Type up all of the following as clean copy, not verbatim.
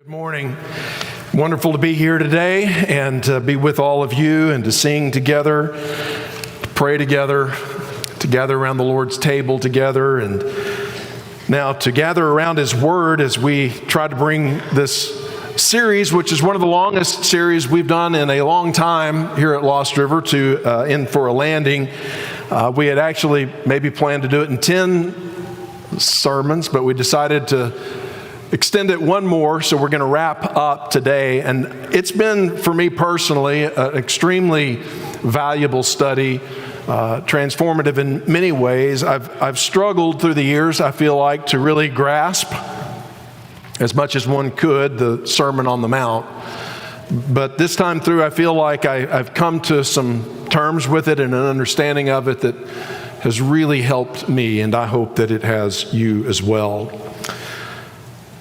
Good morning. Wonderful to be here today and to be with all of you and to sing together, to pray together, to gather around the Lord's table together, and now to gather around His Word as we try to bring this series, which is one of the longest series we've done in a long time here at Lost River, to in for a landing. We had actually maybe planned to do it in 10 sermons, but we decided to extend it one more, so we're going to wrap up today. And it's been, for me personally, an extremely valuable study, transformative in many ways. I've struggled through the years, I feel like, to really grasp, as much as one could, the Sermon on the Mount. But this time through, I feel like I've come to some terms with it and an understanding of it that has really helped me, and I hope that it has you as well.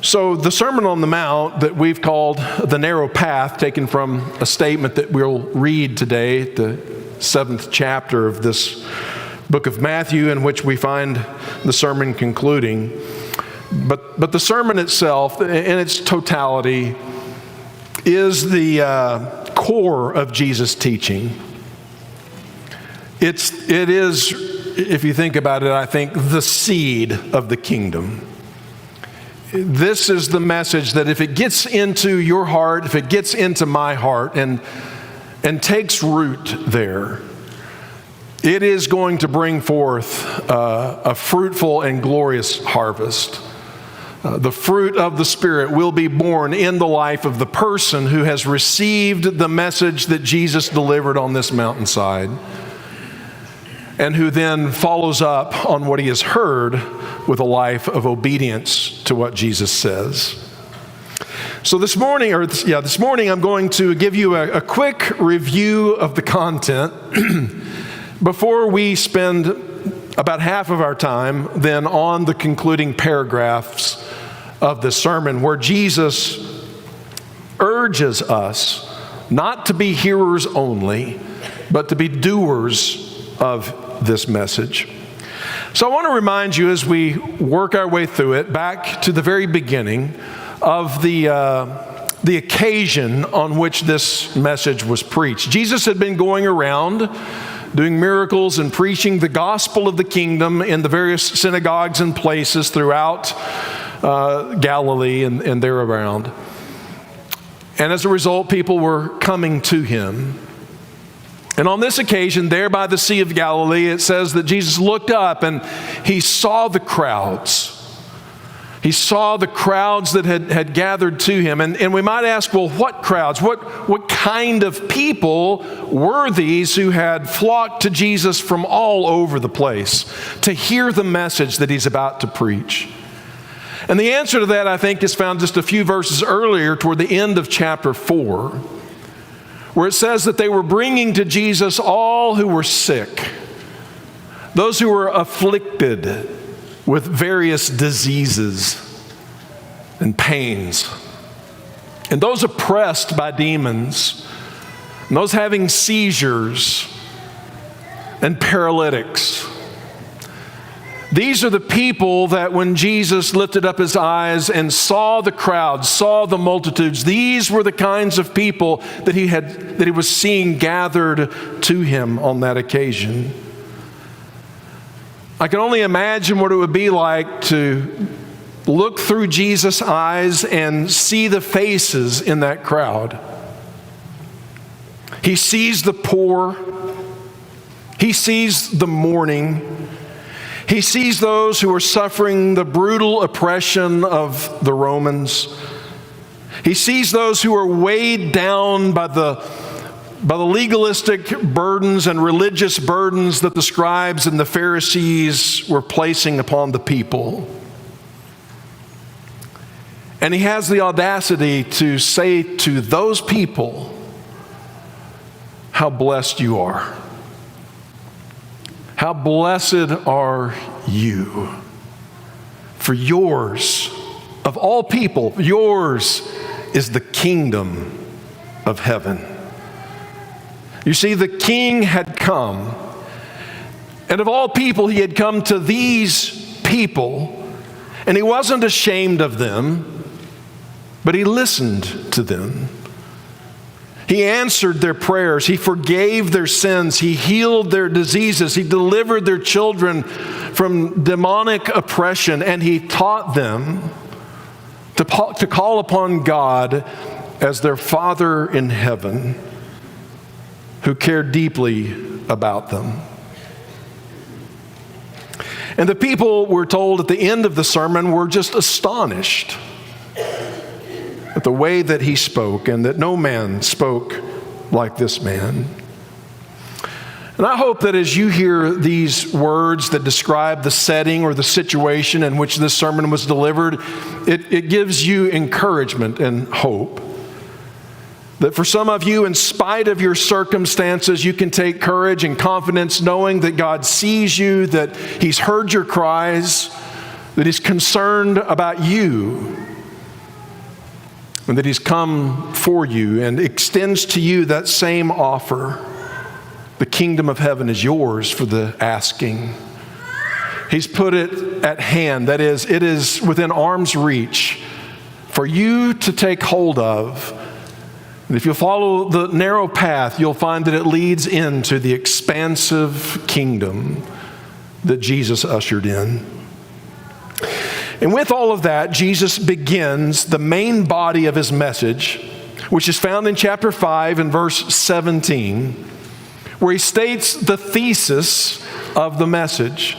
So the Sermon on the Mount that we've called the narrow path, taken from a statement that we'll read today, the 7th chapter of this book of Matthew, in which we find the sermon concluding. But the sermon itself, in its totality, is the core of Jesus' teaching. It is, if you think about it, I think, the seed of the kingdom. This is the message that if it gets into your heart, if it gets into my heart and takes root there, it is going to bring forth a fruitful and glorious harvest. The fruit of the Spirit will be born in the life of the person who has received the message that Jesus delivered on this mountainside, and who then follows up on what he has heard with a life of obedience to what Jesus says. So this morning I'm going to give you a quick review of the content before we spend about half of our time then on the concluding paragraphs of the sermon, where Jesus urges us not to be hearers only, but to be doers of this message. So I want to remind you, as we work our way through it, back to the very beginning of the occasion on which this message was preached. Jesus had been going around doing miracles and preaching the gospel of the kingdom in the various synagogues and places throughout Galilee and there around. And as a result, people were coming to him. And on this occasion, there by the Sea of Galilee, it says that Jesus looked up and he saw the crowds. He saw the crowds that had gathered to him. And we might ask, well, what crowds? What kind of people were these who had flocked to Jesus from all over the place to hear the message that he's about to preach? And the answer to that, I think, is found just a few verses earlier toward the end of chapter 4. Where it says that they were bringing to Jesus all who were sick, those who were afflicted with various diseases and pains, and those oppressed by demons, and those having seizures and paralytics. These are the people that when Jesus lifted up his eyes and saw the crowds, saw the multitudes, these were the kinds of people that he was seeing gathered to him on that occasion. I can only imagine what it would be like to look through Jesus' eyes and see the faces in that crowd. He sees the poor. He sees the mourning. He sees those who are suffering the brutal oppression of the Romans. He sees those who are weighed down by the legalistic burdens and religious burdens that the scribes and the Pharisees were placing upon the people. And he has the audacity to say to those people, how blessed you are. How blessed are you, for yours, of all people, yours is the kingdom of heaven. You see, the king had come, and of all people, he had come to these people, and he wasn't ashamed of them. But he listened to them. He answered their prayers. He forgave their sins. He healed their diseases. He delivered their children from demonic oppression. And he taught them to call upon God as their Father in heaven, who cared deeply about them. And the people, we're told at the end of the sermon, were just astonished at the way that he spoke, and that no man spoke like this man. And I hope that as you hear these words that describe the setting or the situation in which this sermon was delivered, it gives you encouragement and hope. That for some of you, in spite of your circumstances, you can take courage and confidence knowing that God sees you, that He's heard your cries, that He's concerned about you, and that He's come for you and extends to you that same offer. The kingdom of heaven is yours for the asking. He's put it at hand. That is, it is within arm's reach for you to take hold of. And if you follow the narrow path, you'll find that it leads into the expansive kingdom that Jesus ushered in. And with all of that, Jesus begins the main body of his message, which is found in chapter 5 and verse 17, where he states the thesis of the message.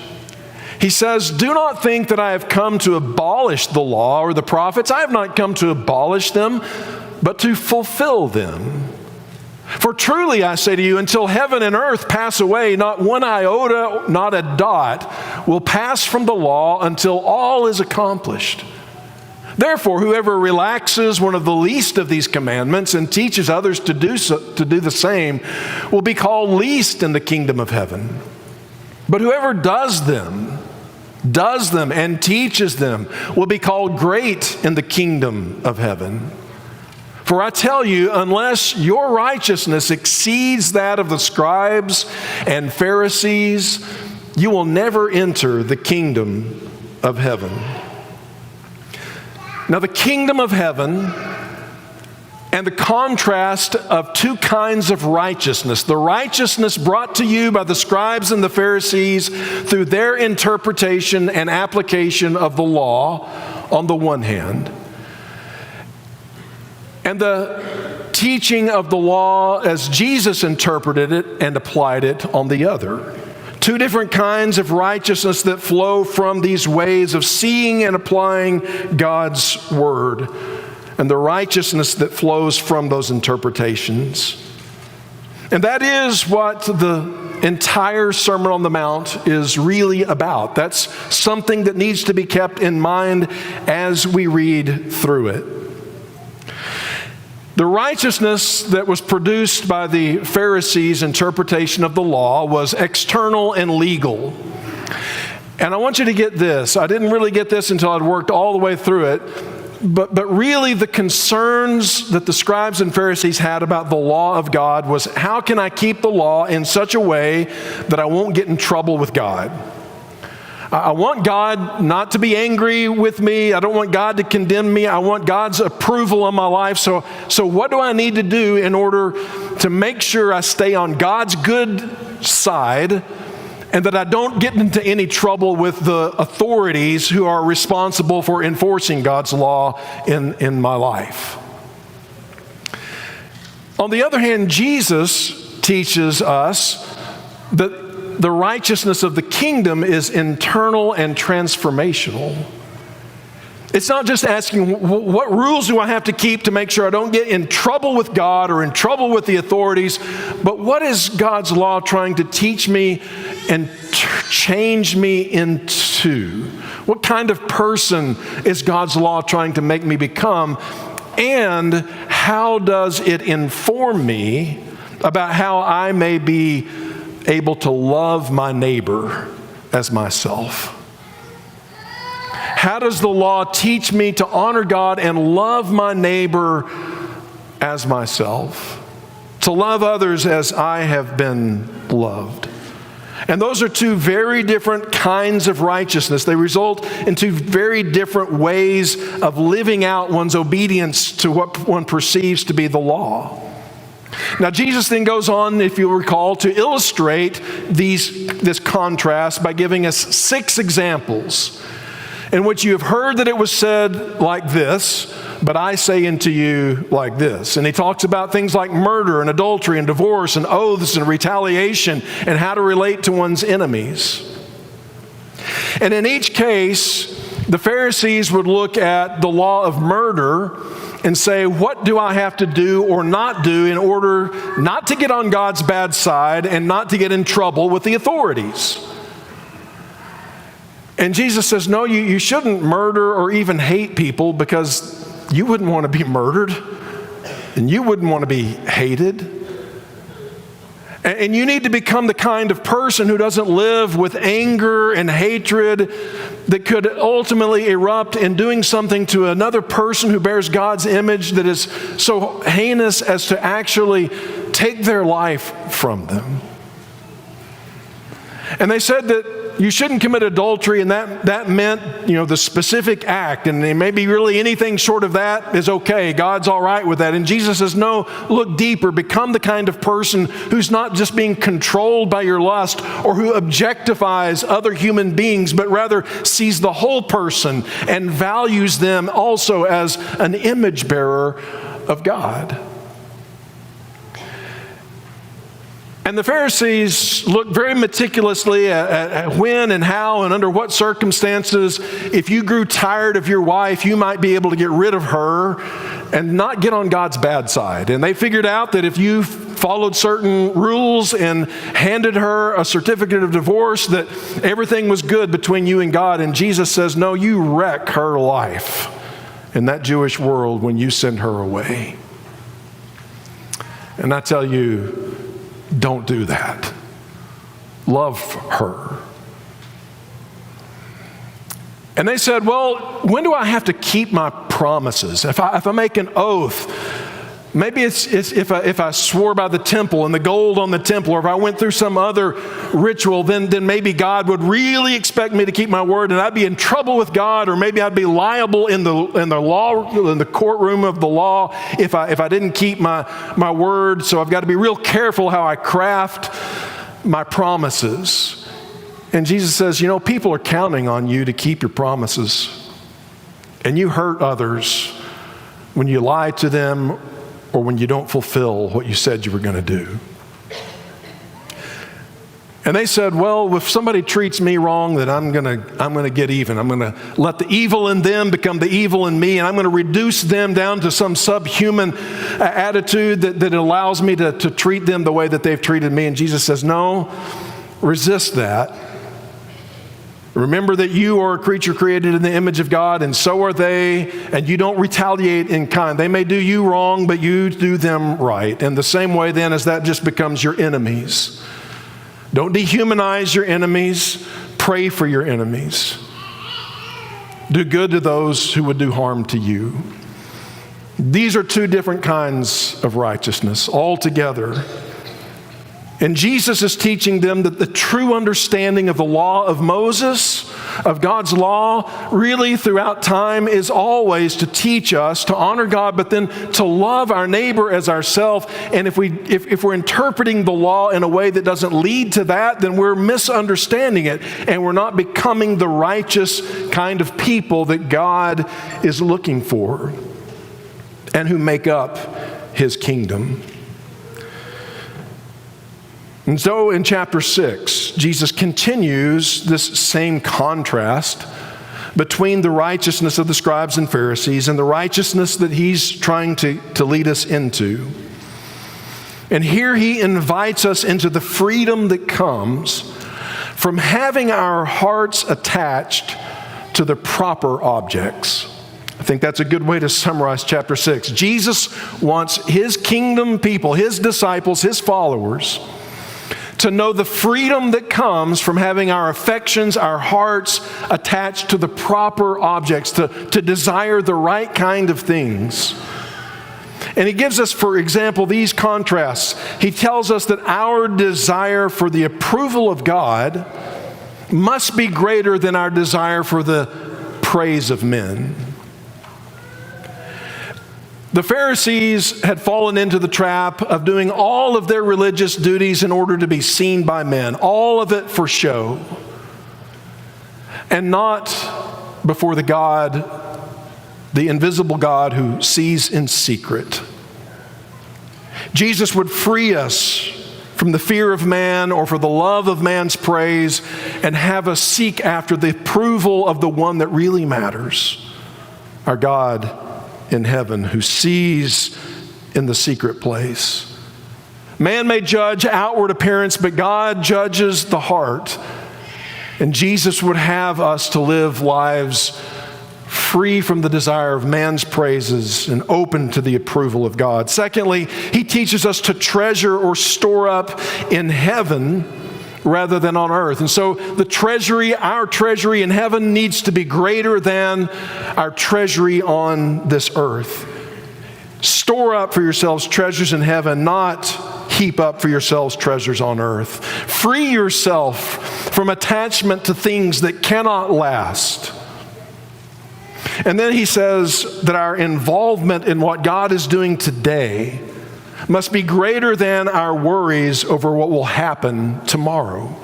He says, "Do not think that I have come to abolish the law or the prophets. I have not come to abolish them, but to fulfill them. For truly I say to you, until heaven and earth pass away, not one iota, not a dot, will pass from the law until all is accomplished. Therefore, whoever relaxes one of the least of these commandments and teaches others to do the same will be called least in the kingdom of heaven. But whoever does them and teaches them will be called great in the kingdom of heaven. For I tell you, unless your righteousness exceeds that of the scribes and Pharisees, you will never enter the kingdom of heaven." Now, the kingdom of heaven and the contrast of two kinds of righteousness, the righteousness brought to you by the scribes and the Pharisees through their interpretation and application of the law on the one hand, and the teaching of the law as Jesus interpreted it and applied it on the other. Two different kinds of righteousness that flow from these ways of seeing and applying God's word, and the righteousness that flows from those interpretations. And that is what the entire Sermon on the Mount is really about. That's something that needs to be kept in mind as we read through it. The righteousness that was produced by the Pharisees' interpretation of the law was external and legal. And I want you to get this. I didn't really get this until I'd worked all the way through it. But really the concerns that the scribes and Pharisees had about the law of God was, how can I keep the law in such a way that I won't get in trouble with God? I want God not to be angry with me. I don't want God to condemn me. I want God's approval on my life. So what do I need to do in order to make sure I stay on God's good side and that I don't get into any trouble with the authorities who are responsible for enforcing God's law in my life? On the other hand, Jesus teaches us that the righteousness of the kingdom is internal and transformational. It's not just asking, what rules do I have to keep to make sure I don't get in trouble with God or in trouble with the authorities, but what is God's law trying to teach me and change me into? What kind of person is God's law trying to make me become? And how does it inform me about how I may be able to love my neighbor as myself? How does the law teach me to honor God and love my neighbor as myself? To love others as I have been loved? And those are two very different kinds of righteousness. They result in two very different ways of living out one's obedience to what one perceives to be the law. Now, Jesus then goes on, if you'll recall, to illustrate this contrast by giving us 6 examples in which you have heard that it was said like this, but I say unto you like this. And he talks about things like murder and adultery and divorce and oaths and retaliation and how to relate to one's enemies. And in each case, the Pharisees would look at the law of murder and say, what do I have to do or not do in order not to get on God's bad side and not to get in trouble with the authorities? And Jesus says, no, you shouldn't murder or even hate people, because you wouldn't want to be murdered and you wouldn't want to be hated. And you need to become the kind of person who doesn't live with anger and hatred that could ultimately erupt in doing something to another person who bears God's image that is so heinous as to actually take their life from them. And they said that you shouldn't commit adultery, and that meant, the specific act, and maybe really anything short of that is okay. God's all right with that. And Jesus says, no, look deeper. Become the kind of person who's not just being controlled by your lust or who objectifies other human beings, but rather sees the whole person and values them also as an image bearer of God. And the Pharisees looked very meticulously at when and how and under what circumstances, if you grew tired of your wife, you might be able to get rid of her and not get on God's bad side. And they figured out that if you followed certain rules and handed her a certificate of divorce, that everything was good between you and God. And Jesus says, no, you wreck her life in that Jewish world when you send her away. And I tell you, don't do that. Love her. And they said, well, when do I have to keep my promises? If I make an oath, maybe it's if I swore by the temple and the gold on the temple, or if I went through some other ritual, then maybe God would really expect me to keep my word, and I'd be in trouble with God, or maybe I'd be liable in the courtroom of the law if I didn't keep my word. So I've got to be real careful how I craft my promises. And Jesus says, people are counting on you to keep your promises, and you hurt others when you lie to them or when you don't fulfill what you said you were going to do. And they said, well, if somebody treats me wrong, then I'm going to get even. I'm going to let the evil in them become the evil in me, and I'm going to reduce them down to some subhuman attitude that allows me to treat them the way that they've treated me. And Jesus says, no, resist that. Remember that you are a creature created in the image of God, and so are they, and you don't retaliate in kind. They may do you wrong, but you do them right. And the same way then as that just becomes your enemies. Don't dehumanize your enemies. Pray for your enemies. Do good to those who would do harm to you. These are two different kinds of righteousness altogether. And Jesus is teaching them that the true understanding of the law of Moses, of God's law, really throughout time is always to teach us to honor God, but then to love our neighbor as ourselves. And if we're interpreting the law in a way that doesn't lead to that, then we're misunderstanding it, and we're not becoming the righteous kind of people that God is looking for and who make up His kingdom. And so in chapter 6, Jesus continues this same contrast between the righteousness of the scribes and Pharisees and the righteousness that He's trying to lead us into. And here He invites us into the freedom that comes from having our hearts attached to the proper objects. I think that's a good way to summarize chapter 6. Jesus wants His kingdom people, His disciples, His followers, to know the freedom that comes from having our affections, our hearts attached to the proper objects, to desire the right kind of things. And he gives us, for example, these contrasts. He tells us that our desire for the approval of God must be greater than our desire for the praise of men. The Pharisees had fallen into the trap of doing all of their religious duties in order to be seen by men, all of it for show, and not before the God, the invisible God who sees in secret. Jesus would free us from the fear of man or for the love of man's praise and have us seek after the approval of the one that really matters, our God in heaven who sees in the secret place. Man may judge outward appearance, but God judges the heart. And Jesus would have us to live lives free from the desire of man's praises and open to the approval of God. Secondly, he teaches us to treasure or store up in heaven rather than on earth. And so our treasury in heaven needs to be greater than our treasury on this earth. Store up for yourselves treasures in heaven, not heap up for yourselves treasures on earth. Free yourself from attachment to things that cannot last. And then he says that our involvement in what God is doing today must be greater than our worries over what will happen tomorrow.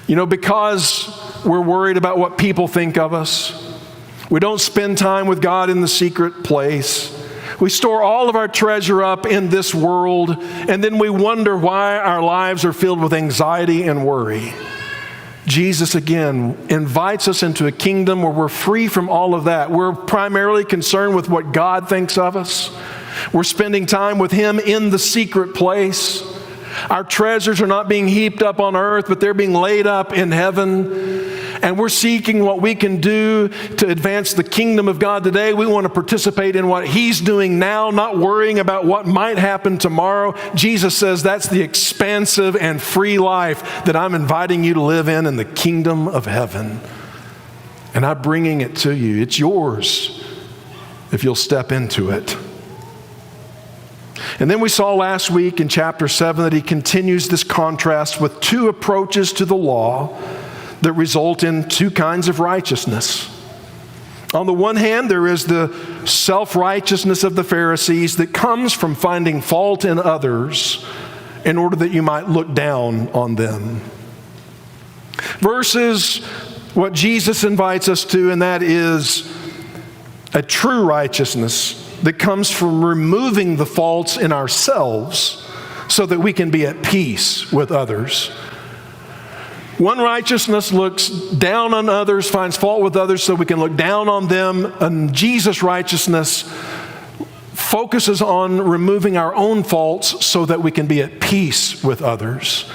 Because we're worried about what people think of us, we don't spend time with God in the secret place. We store all of our treasure up in this world, and then we wonder why our lives are filled with anxiety and worry. Jesus, again, invites us into a kingdom where we're free from all of that. We're primarily concerned with what God thinks of us. We're spending time with Him in the secret place. Our treasures are not being heaped up on earth, but they're being laid up in heaven. And we're seeking what we can do to advance the kingdom of God today. We want to participate in what He's doing now, not worrying about what might happen tomorrow. Jesus says that's the expansive and free life that I'm inviting you to live in the kingdom of heaven. And I'm bringing it to you. It's yours if you'll step into it. And then we saw last week in chapter 7 that he continues this contrast with two approaches to the law that result in two kinds of righteousness. On the one hand, there is the self-righteousness of the Pharisees that comes from finding fault in others in order that you might look down on them. Versus what Jesus invites us to, and that is a true righteousness that comes from removing the faults in ourselves so that we can be at peace with others. One righteousness looks down on others, finds fault with others so we can look down on them. And Jesus' righteousness focuses on removing our own faults so that we can be at peace with others.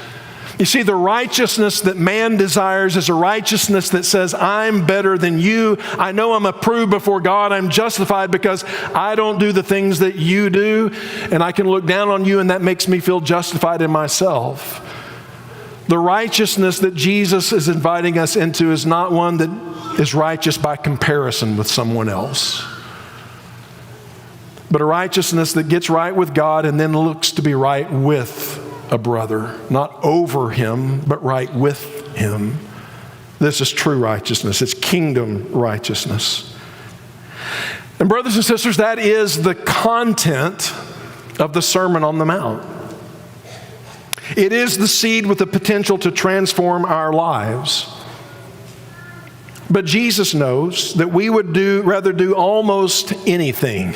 You see, the righteousness that man desires is a righteousness that says, I'm better than you. I know I'm approved before God. I'm justified because I don't do the things that you do. And I can look down on you and that makes me feel justified in myself. The righteousness that Jesus is inviting us into is not one that is righteous by comparison with someone else, but a righteousness that gets right with God and then looks to be right with a brother, not over him, but right with him. This is true righteousness. It's kingdom righteousness. And brothers and sisters, that is the content of the Sermon on the Mount. It is the seed with the potential to transform our lives. But Jesus knows that we would rather do almost anything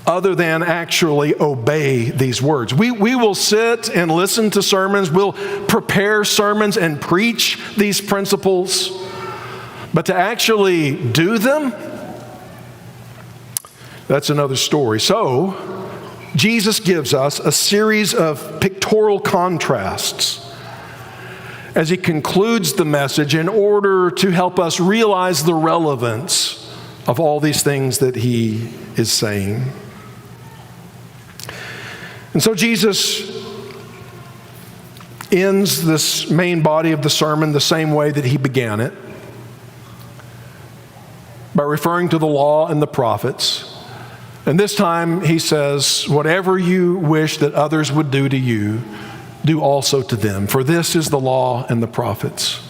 other than actually obey these words. We will sit and listen to sermons. We'll prepare sermons and preach these principles. But to actually do them, that's another story. So, Jesus gives us a series of pictorial contrasts as he concludes the message in order to help us realize the relevance of all these things that he is saying. And so Jesus ends this main body of the sermon the same way that he began it, by referring to the law and the prophets And this time he says, whatever you wish that others would do to you, do also to them. For this is the law and the prophets.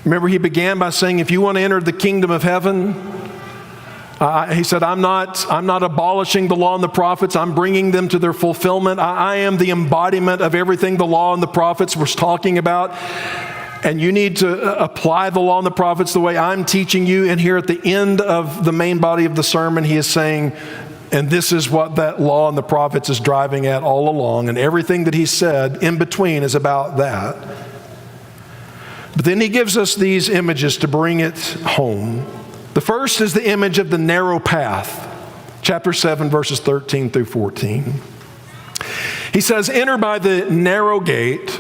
Remember, he began by saying, if you want to enter the kingdom of heaven, he said, I'm not abolishing the law and the prophets. I'm bringing them to their fulfillment. I am the embodiment of everything the law and the prophets was talking about. And you need to apply the law and the prophets the way I'm teaching you. And here at the end of the main body of the sermon, he is saying, and this is what that law and the prophets is driving at all along. And everything that he said in between is about that. But then he gives us these images to bring it home. The first is the image of the narrow path. Chapter 7, verses 13 through 14. He says, enter by the narrow gate,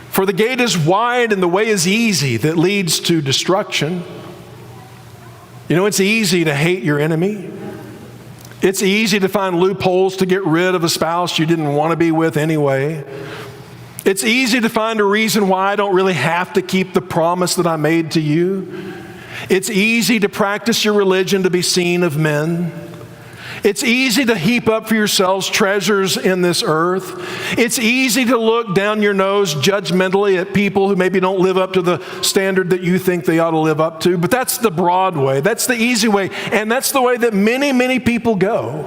for the gate is wide and the way is easy that leads to destruction. You know, it's easy to hate your enemy. It's easy to find loopholes to get rid of a spouse you didn't want to be with anyway. It's easy to find a reason why I don't really have to keep the promise that I made to you. It's easy to practice your religion to be seen of men. It's easy to heap up for yourselves treasures in this earth. It's easy to look down your nose judgmentally at people who maybe don't live up to the standard that you think they ought to live up to. But that's the broad way. That's the easy way. And that's the way that many, many people go.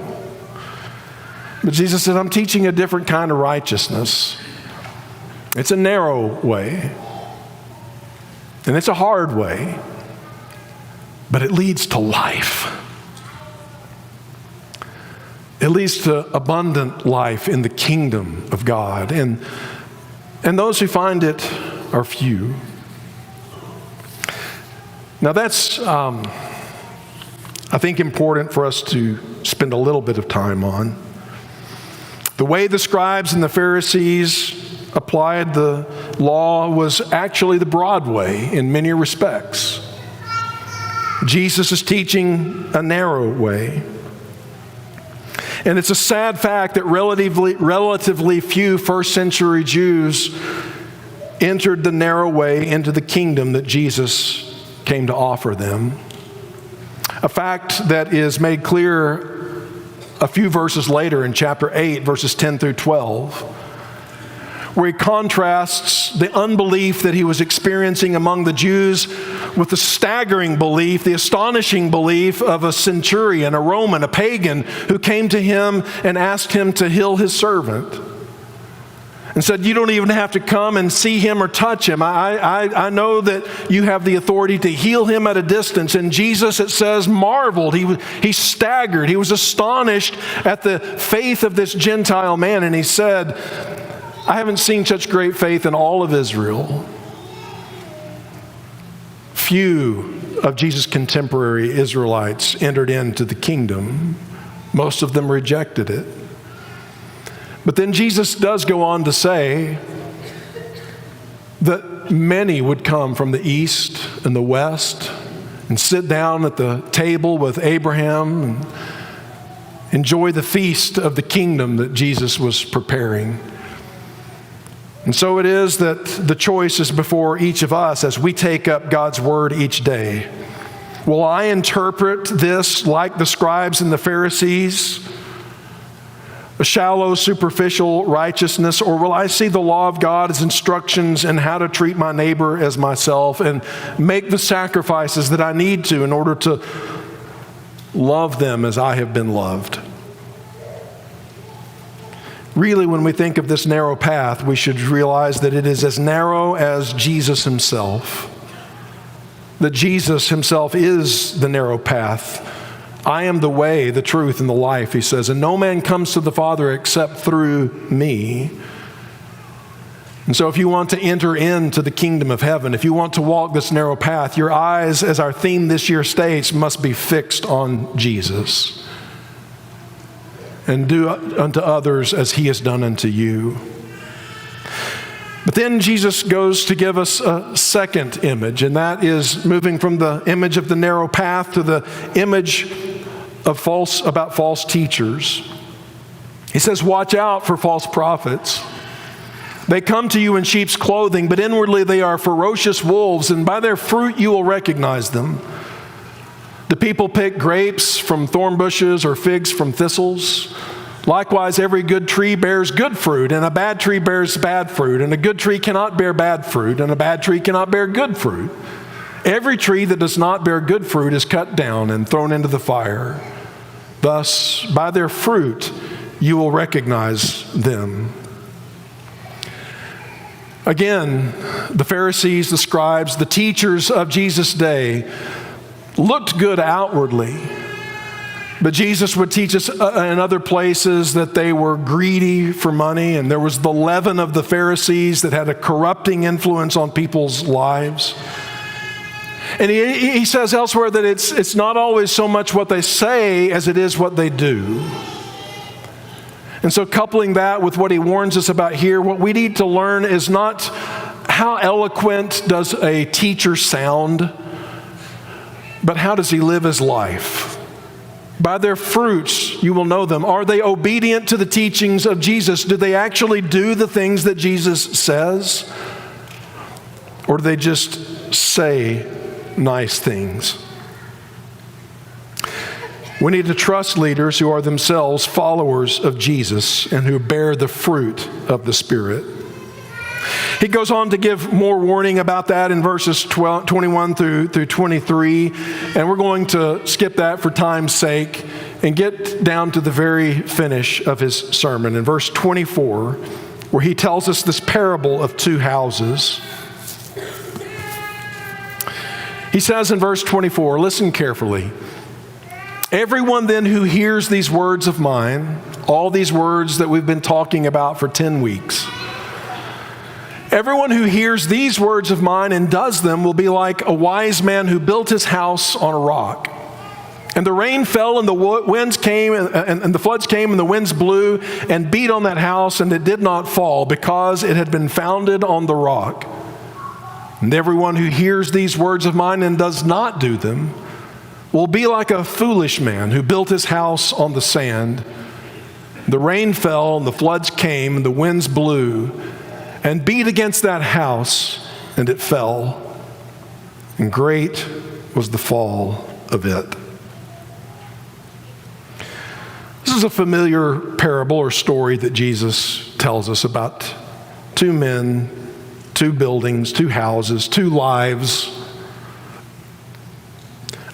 But Jesus said, I'm teaching a different kind of righteousness. It's a narrow way. And it's a hard way. But it leads to life. It leads to abundant life in the kingdom of God. And those who find it are few. Now that's, I think, important for us to spend a little bit of time on. The way the scribes and the Pharisees applied the law was actually the broad way in many respects. Jesus is teaching a narrow way. And it's a sad fact that relatively few first century Jews entered the narrow way into the kingdom that Jesus came to offer them. A fact that is made clear a few verses later in chapter 8, verses 10 through 12. Where he contrasts the unbelief that he was experiencing among the Jews with the staggering belief, the astonishing belief of a centurion, a Roman, a pagan, who came to him and asked him to heal his servant. And said, you don't even have to come and see him or touch him. I know that you have the authority to heal him at a distance. And Jesus, it says, marveled. He staggered. He was astonished at the faith of this Gentile man. And he said, I haven't seen such great faith in all of Israel. Few of Jesus' contemporary Israelites entered into the kingdom. Most of them rejected it. But then Jesus does go on to say that many would come from the east and the west and sit down at the table with Abraham and enjoy the feast of the kingdom that Jesus was preparing. And so it is that the choice is before each of us as we take up God's word each day. Will I interpret this like the scribes and the Pharisees? A shallow, superficial righteousness? Or will I see the law of God as instructions in how to treat my neighbor as myself and make the sacrifices that I need to in order to love them as I have been loved? Really, when we think of this narrow path, we should realize that it is as narrow as Jesus himself. That Jesus himself is the narrow path. I am the way, the truth, and the life, he says, and no man comes to the Father except through me. And so if you want to enter into the kingdom of heaven, if you want to walk this narrow path, your eyes, as our theme this year states, must be fixed on Jesus. And do unto others as he has done unto you. But then Jesus goes to give us a second image, and that is moving from the image of the narrow path to the image of false teachers. He says, watch out for false prophets. They come to you in sheep's clothing, but inwardly they are ferocious wolves, and by their fruit you will recognize them. The people pick grapes from thorn bushes or figs from thistles. Likewise, every good tree bears good fruit, and a bad tree bears bad fruit, and a good tree cannot bear bad fruit, and a bad tree cannot bear good fruit. Every tree that does not bear good fruit is cut down and thrown into the fire. Thus, by their fruit, you will recognize them. Again, the Pharisees, the scribes, the teachers of Jesus' day looked good outwardly, but Jesus would teach us in other places that they were greedy for money, and there was the leaven of the Pharisees that had a corrupting influence on people's lives. And he says elsewhere that it's not always so much what they say as it is what they do. And so coupling that with what he warns us about here, what we need to learn is not how eloquent does a teacher sound, but how does he live his life? By their fruits you will know them. Are they obedient to the teachings of Jesus? Do they actually do the things that Jesus says? Or do they just say nice things? We need to trust leaders who are themselves followers of Jesus and who bear the fruit of the Spirit. He goes on to give more warning about that in verses 21 through 23, and we're going to skip that for time's sake and get down to the very finish of his sermon in verse 24, where he tells us this parable of two houses. He says in verse 24, listen carefully. Everyone then who hears these words of mine, all these words that we've been talking about for 10 weeks, everyone who hears these words of mine and does them will be like a wise man who built his house on a rock. And the rain fell and the winds came and the floods came and the winds blew and beat on that house, and it did not fall because it had been founded on the rock. And everyone who hears these words of mine and does not do them will be like a foolish man who built his house on the sand. The rain fell and the floods came and the winds blew and beat against that house, and it fell. And great was the fall of it. This is a familiar parable or story that Jesus tells us about two men, two buildings, two houses, two lives.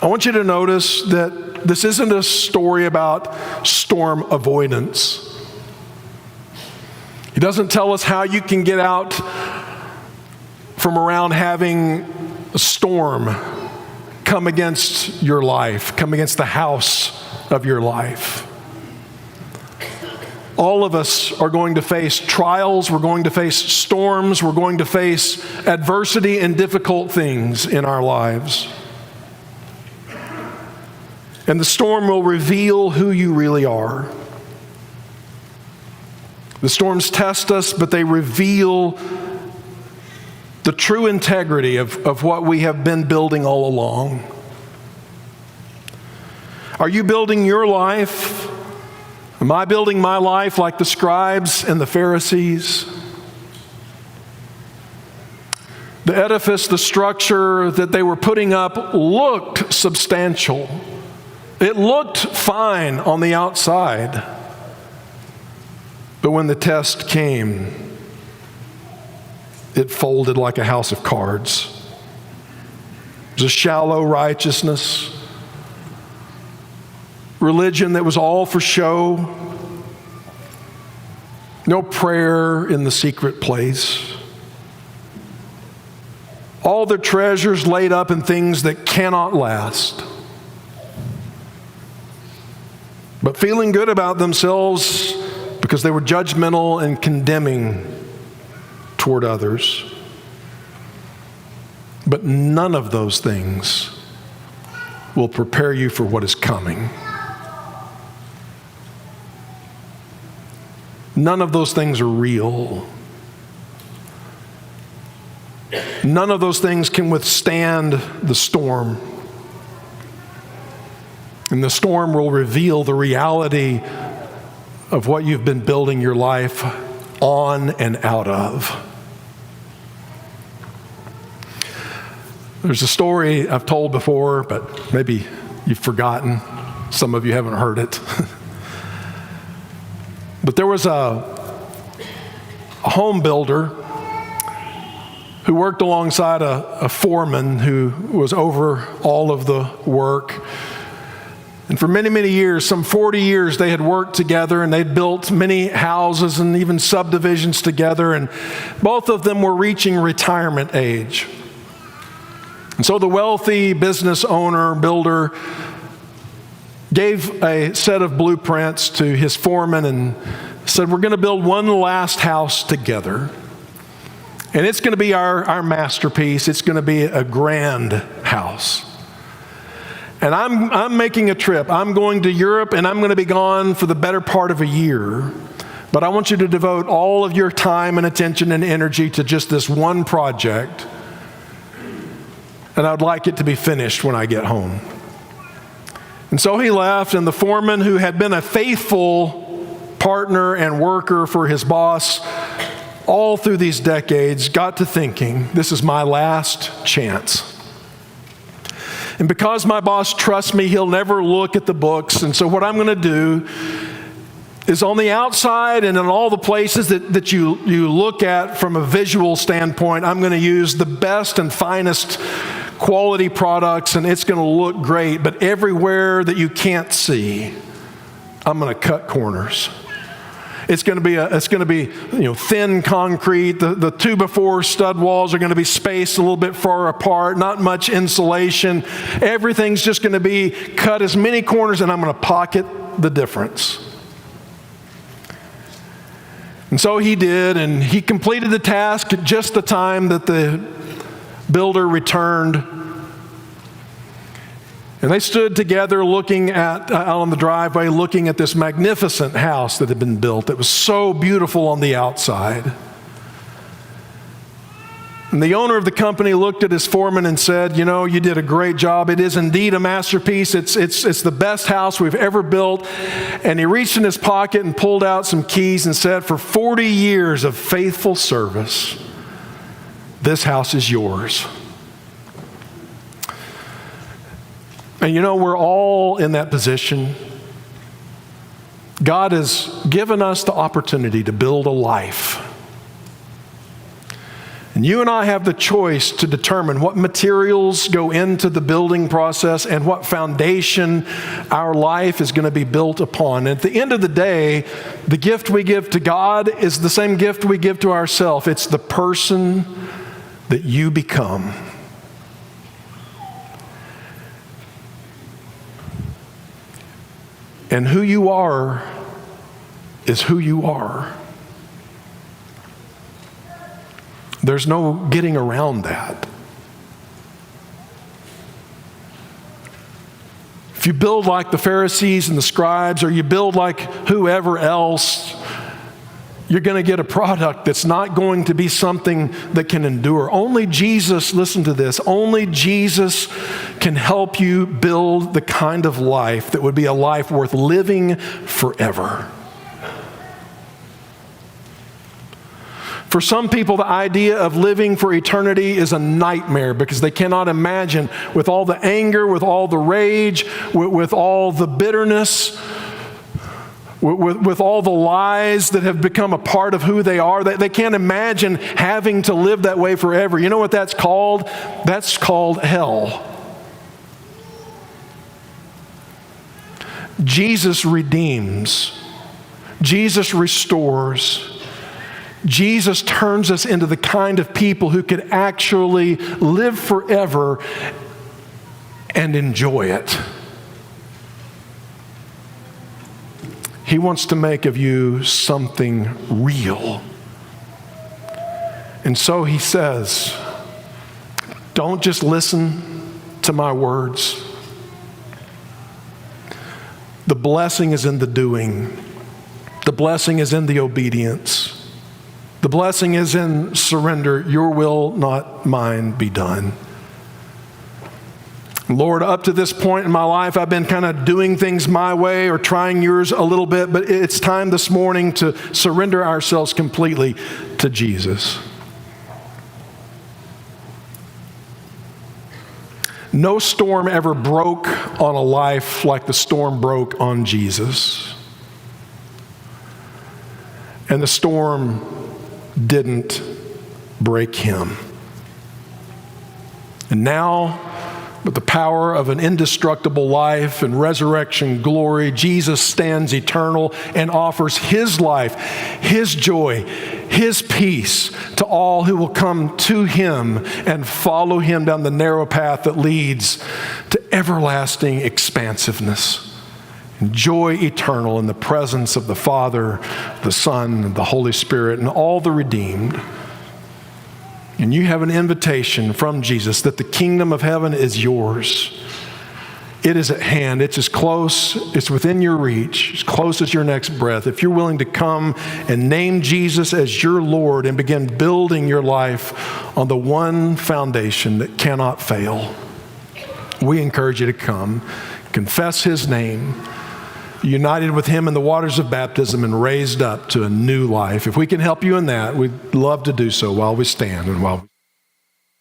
I want you to notice that this isn't a story about storm avoidance. He doesn't tell us how you can get out from around having a storm come against your life, come against the house of your life. All of us are going to face trials, we're going to face storms, we're going to face adversity and difficult things in our lives. And the storm will reveal who you really are. The storms test us, but they reveal the true integrity of what we have been building all along. Are you building your life? Am I building my life like the scribes and the Pharisees? The edifice, the structure that they were putting up looked substantial. It looked fine on the outside. But when the test came, it folded like a house of cards. It was a shallow righteousness, religion that was all for show, no prayer in the secret place. All their treasures laid up in things that cannot last. But feeling good about themselves because they were judgmental and condemning toward others. But none of those things will prepare you for what is coming. None of those things are real. None of those things can withstand the storm. And the storm will reveal the reality of what you've been building your life on and out of. There's a story I've told before, but maybe You've forgotten. Some of you haven't heard it. But there was a home builder who worked alongside a foreman who was over all of the work. And for many, many years, some 40 years, they had worked together and they'd built many houses and even subdivisions together. And both of them were reaching retirement age. And so the wealthy business owner, builder, gave a set of blueprints to his foreman and said, we're going to build one last house together. And it's going to be our masterpiece. It's going to be a grand house. And I'm making a trip. I'm going to Europe and I'm going to be gone for the better part of a year. But I want you to devote all of your time and attention and energy to just this one project. And I'd like it to be finished when I get home. And so he left, and the foreman, who had been a faithful partner and worker for his boss all through these decades, got to thinking, this is my last chance. And because my boss trusts me, he'll never look at the books. And so what I'm going to do is on the outside and in all the places that you look at from a visual standpoint, I'm going to use the best and finest quality products, and it's going to look great. But everywhere that you can't see, I'm going to cut corners. It's going to be thin concrete. The 2x4 stud walls are going to be spaced a little bit far apart, not much insulation. Everything's just going to be cut as many corners, and I'm going to pocket the difference. And so he did, and he completed the task at just the time that the builder returned. And they stood together looking out on the driveway, looking at this magnificent house that had been built. It was so beautiful on the outside. And the owner of the company looked at his foreman and said, you did a great job. It is indeed a masterpiece. It's the best house we've ever built. And he reached in his pocket and pulled out some keys and said, for 40 years of faithful service, this house is yours. And we're all in that position. God has given us the opportunity to build a life. And you and I have the choice to determine what materials go into the building process and what foundation our life is going to be built upon. And at the end of the day, the gift we give to God is the same gift we give to ourselves. It's the person that you become. And who you are is who you are. There's no getting around that. If you build like the Pharisees and the scribes, or you build like whoever else, you're going to get a product that's not going to be something that can endure. Only Jesus, listen to this, only Jesus can help you build the kind of life that would be a life worth living forever. For some people, the idea of living for eternity is a nightmare because they cannot imagine, with all the anger, with all the rage, with all the bitterness, with all the lies that have become a part of who they are, they can't imagine having to live that way forever. You know what that's called? That's called hell. Jesus redeems. Jesus restores. Jesus turns us into the kind of people who could actually live forever and enjoy it. He wants to make of you something real. And so he says, don't just listen to my words. The blessing is in the doing. The blessing is in the obedience. The blessing is in surrender. Your will, not mine, be done. Lord, up to this point in my life, I've been kind of doing things my way or trying yours a little bit, but it's time this morning to surrender ourselves completely to Jesus. No storm ever broke on a life like the storm broke on Jesus. And the storm didn't break him. And now, with the power of an indestructible life and resurrection glory, Jesus stands eternal and offers his life, his joy, his peace to all who will come to him and follow him down the narrow path that leads to everlasting expansiveness and joy eternal in the presence of the Father, the Son, and the Holy Spirit, and all the redeemed. And you have an invitation from Jesus that the kingdom of heaven is yours. It is at hand. It's as close, it's within your reach, as close as your next breath. If you're willing to come and name Jesus as your Lord and begin building your life on the one foundation that cannot fail, we encourage you to come, confess his name, united with him in the waters of baptism and raised up to a new life. If we can help you in that, we'd love to do so while we stand and while